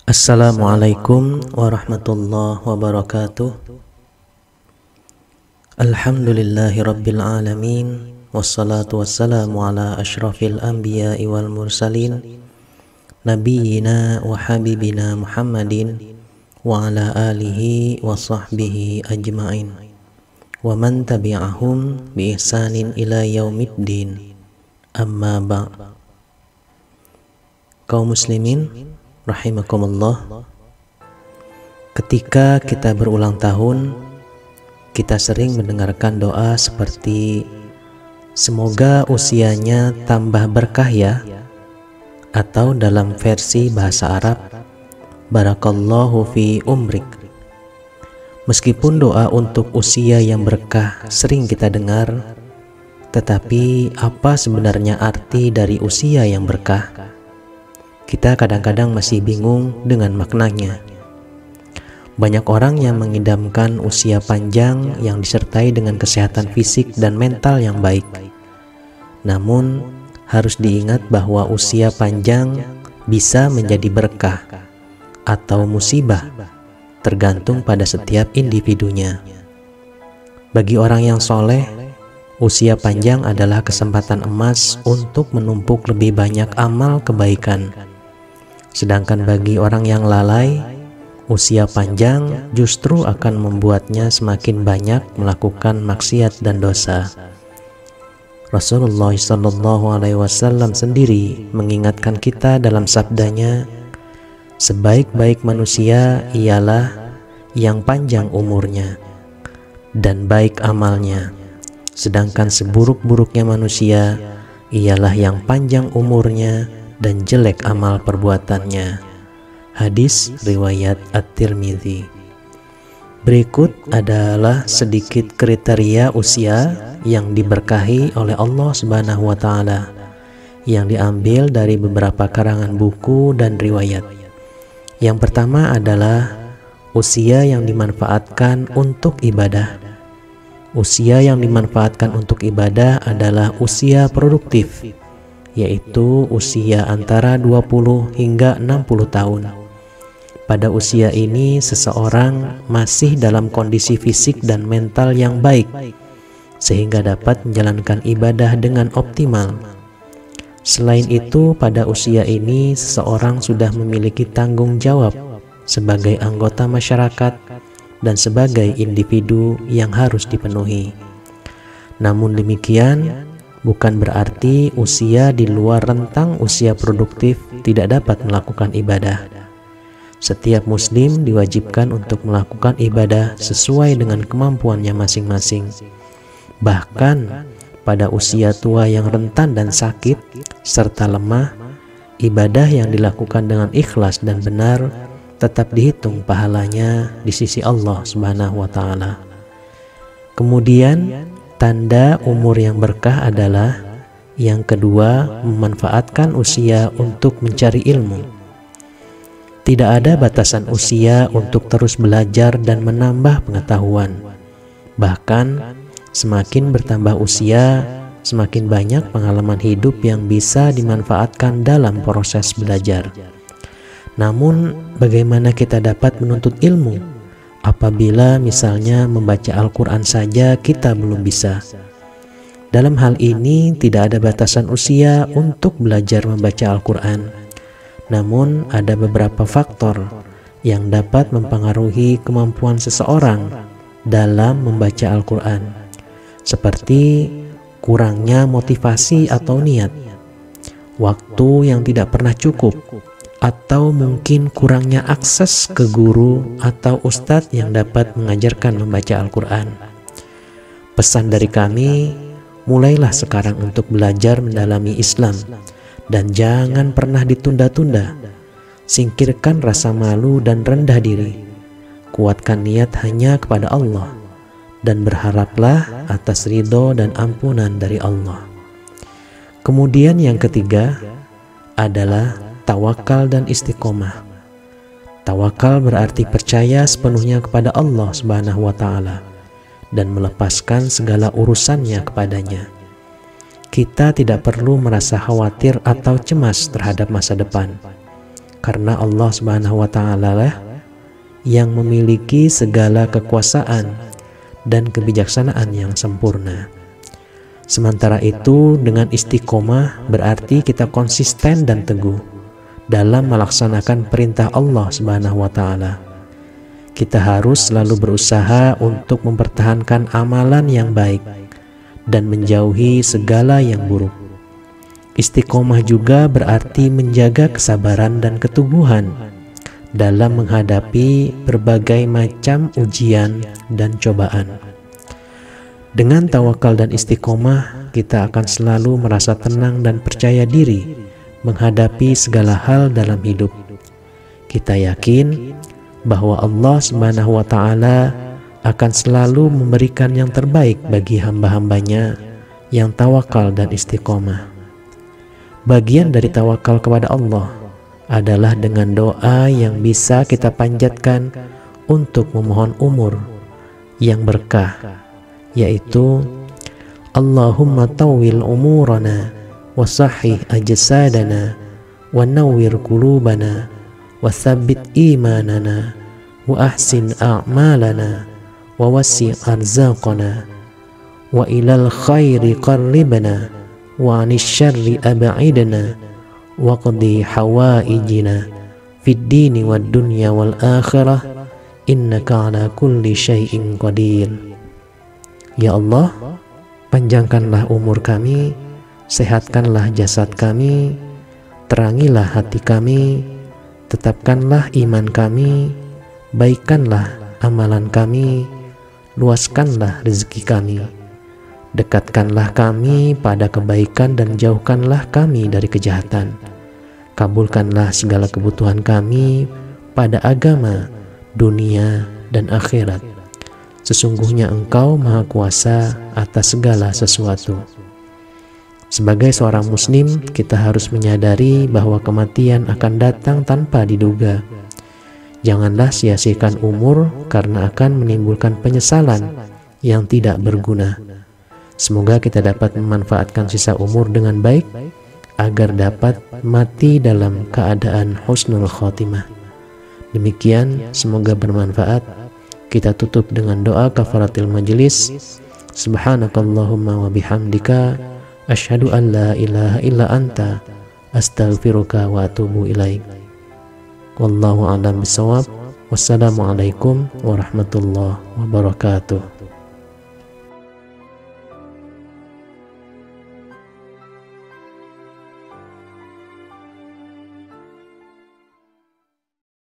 Assalamualaikum warahmatullahi wabarakatuh. Alhamdulillahi rabbil alamin. Wassalatu wassalamu ala ashrafil anbiya'i wal mursalin Nabiyyina wa habibina Muhammadin wa ala alihi wa sahbihi ajma'in wa man tabi'ahum bi ihsanin ila yaumiddin. Amma ba'. Kaum muslimin rahimakumullah, ketika kita berulang tahun, kita sering mendengarkan doa seperti semoga usianya tambah berkah ya, atau dalam versi bahasa Arab barakallahu fi umrik. Meskipun doa untuk usia yang berkah sering kita dengar, tetapi apa sebenarnya arti dari usia yang berkah? Kita kadang-kadang masih bingung dengan maknanya. Banyak orang yang mengidamkan usia panjang yang disertai dengan kesehatan fisik dan mental yang baik. Namun, harus diingat bahwa usia panjang bisa menjadi berkah atau musibah, tergantung pada setiap individunya. Bagi orang yang soleh, usia panjang adalah kesempatan emas untuk menumpuk lebih banyak amal kebaikan. Sedangkan bagi orang yang lalai, usia panjang justru akan membuatnya semakin banyak melakukan maksiat dan dosa. Rasulullah SAW sendiri mengingatkan kita dalam sabdanya, sebaik-baik manusia ialah yang panjang umurnya dan baik amalnya, sedangkan seburuk-buruknya manusia ialah yang panjang umurnya dan jelek amal perbuatannya. Hadis riwayat At-Tirmidzi. Berikut adalah sedikit kriteria usia yang diberkahi oleh Allah Subhanahu wa Ta'ala yang diambil dari beberapa karangan buku dan riwayat. Yang pertama adalah usia yang dimanfaatkan untuk ibadah. Usia yang dimanfaatkan untuk ibadah adalah usia produktif, yaitu usia antara 20 hingga 60 tahun. Pada usia ini seseorang masih dalam kondisi fisik dan mental yang baik, sehingga dapat menjalankan ibadah dengan optimal. Selain itu, pada usia ini seseorang sudah memiliki tanggung jawab sebagai anggota masyarakat dan sebagai individu yang harus dipenuhi. Namun demikian, bukan berarti usia di luar rentang usia produktif tidak dapat melakukan ibadah. Setiap muslim diwajibkan untuk melakukan ibadah sesuai dengan kemampuannya masing-masing. Bahkan pada usia tua yang rentan dan sakit serta lemah, ibadah yang dilakukan dengan ikhlas dan benar tetap dihitung pahalanya di sisi Allah Subhanahu wa Ta'ala. Kemudian tanda umur yang berkah adalah yang kedua, memanfaatkan usia untuk mencari ilmu. Tidak ada batasan usia untuk terus belajar dan menambah pengetahuan. Bahkan semakin bertambah usia, semakin banyak pengalaman hidup yang bisa dimanfaatkan dalam proses belajar. Namun, bagaimana kita dapat menuntut ilmu apabila misalnya membaca Al-Quran saja kita belum bisa? Dalam hal ini tidak ada batasan usia untuk belajar membaca Al-Quran. Namun ada beberapa faktor yang dapat mempengaruhi kemampuan seseorang dalam membaca Al-Quran, seperti kurangnya motivasi atau niat, waktu yang tidak pernah cukup, atau mungkin kurangnya akses ke guru atau ustadz yang dapat mengajarkan membaca Al-Quran. Pesan dari kami, mulailah sekarang untuk belajar mendalami Islam dan jangan pernah ditunda-tunda. Singkirkan rasa malu dan rendah diri. Kuatkan niat hanya kepada Allah dan berharaplah atas ridho dan ampunan dari Allah. Kemudian yang ketiga adalah tawakal dan istiqomah. Tawakal berarti percaya sepenuhnya kepada Allah Subhanahu wa Ta'ala dan melepaskan segala urusannya kepadanya. Kita tidak perlu merasa khawatir atau cemas terhadap masa depan. karena Allah Subhanahu wa Ta'ala lah yang memiliki segala kekuasaan dan kebijaksanaan yang sempurna. Sementara itu, dengan istiqomah berarti kita konsisten dan teguh dalam melaksanakan perintah Allah Subhanahu wa Ta'ala. Kita harus selalu berusaha untuk mempertahankan amalan yang baik dan menjauhi segala yang buruk. Istiqomah juga berarti menjaga kesabaran dan keteguhan dalam menghadapi berbagai macam ujian dan cobaan. Dengan tawakal dan istiqomah, kita akan selalu merasa tenang dan percaya diri menghadapi segala hal dalam hidup. Kita yakin bahwa Allah Subhanahu wa Ta'ala akan selalu memberikan yang terbaik bagi hamba-hambanya yang tawakal dan istiqomah. Bagian dari tawakal kepada Allah adalah dengan doa yang bisa kita panjatkan untuk memohon umur yang berkah, yaitu Allahumma tawwil umurana wa sahih ajsadana wa nawwir qulubana wa tsabbit imanana wa ahsin a'malana wa wasi' arzaqana wa ilal khairi qarribna wa anis syarri ab'idna wa qadi hawaijina fid dini wad dunya wal akhirah innaka ala kulli syai'in qadir. Ya Allah, panjangkanlah umur kami, sehatkanlah jasad kami, terangilah hati kami, tetapkanlah iman kami, baikkanlah amalan kami, luaskanlah rezeki kami, dekatkanlah kami pada kebaikan dan jauhkanlah kami dari kejahatan. Kabulkanlah segala kebutuhan kami pada agama, dunia, dan akhirat. Sesungguhnya Engkau Maha Kuasa atas segala sesuatu. Sebagai seorang muslim, kita harus menyadari bahwa kematian akan datang tanpa diduga. Janganlah sia-siakan umur karena akan menimbulkan penyesalan yang tidak berguna. Semoga kita dapat memanfaatkan sisa umur dengan baik agar dapat mati dalam keadaan husnul khotimah. Demikian, semoga bermanfaat. Kita tutup dengan doa kafaratil majlis. Subhanakallahumma wa bihamdika asyhadu an la ilaha illa anta astaghfiruka wa atubu ilaik. Wallahu a'lam bishawab. Wassalamualaikum warahmatullahi wabarakatuh.